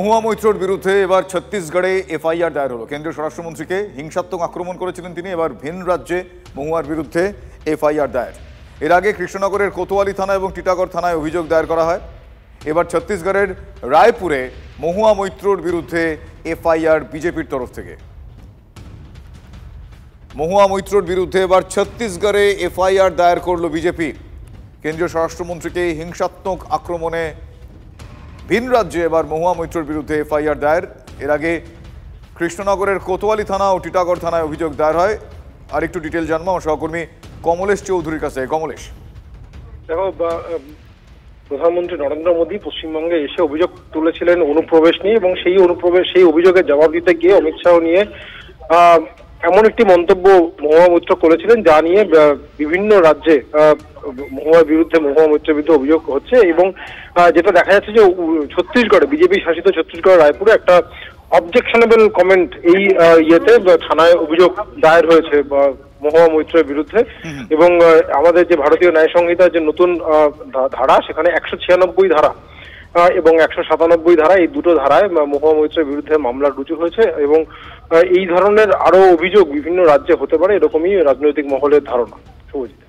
মহুয়া মৈত্রর বিরুদ্ধে এবার ছত্তিশগড়ে এফআইআর দায়ের হলো। কেন্দ্রীয় স্বরাষ্ট্রমন্ত্রীকে হিংসাত্মক আক্রমণ করেছিলেন তিনি। এবার ভিন রাজ্যে মহুয়ার বিরুদ্ধে এফআইআর দায়ের। এর আগে কৃষ্ণনগরের কোতোয়ালি থানা এবং টিটাগড় থানায় অভিযোগ দায়ের করা হয়। এবার ছত্তিশগড়ের রায়পুরে মহুয়া মৈত্রর বিরুদ্ধে এফআইআর বিজেপির তরফ থেকে। মহুয়া মৈত্রর বিরুদ্ধে এবার ছত্তিশগড়ে এফআইআর দায়ের করল বিজেপি। কেন্দ্রীয় স্বরাষ্ট্রমন্ত্রীকে হিংসাত্মক আক্রমণে ভিন রাজ্যে এবার মহুয়া মৈত্রর বিরুদ্ধে এফআইআর দায়ের। এর আগে কৃষ্ণনগরের কোতোয়ালি থানা ও টিটাগড় থানায় অভিযোগ দায়ের হয়। আর একটু ডিটেল জানবো আমার সহকর্মী কমলেশ চৌধুরীর কাছে। কমলেশ, দেখো, প্রধানমন্ত্রী নরেন্দ্র মোদী পশ্চিমবঙ্গে এসে অভিযোগ তুলেছিলেন অনুপ্রবেশ নিয়ে, এবং সেই অভিযোগের জবাব দিতে গিয়ে অমিত শাহ নিয়ে এমন একটি মন্তব্য মহুয়া মৈত্র করেছিলেন যা নিয়ে বিভিন্ন রাজ্যে মহুয়া মৈত্রের বিরুদ্ধে অভিযোগ হচ্ছে। এবং যেটা দেখা যাচ্ছে যে ছত্তিশগড়ে, বিজেপি শাসিত ছত্তিশগড় রায়পুরে একটা অবজেকশনেবল কমেন্ট এই ইয়েতে থানায় অভিযোগ দায়ের হয়েছে মহুয়া মৈত্রের বিরুদ্ধে। এবং আমাদের যে ভারতীয় ন্যায় সংহিতার যে নতুন ধারা, সেখানে 196 ধারা এবং 197 ধারা, এই দুটো ধারায় মহুয়া মৈত্রের বিরুদ্ধে মামলা রুজু হয়েছে। এবং এই ধরনের আরো অভিযোগ বিভিন্ন রাজ্যে হতে পারে, এরকমই রাজনৈতিক মহলের ধারণা। শুভজিৎ।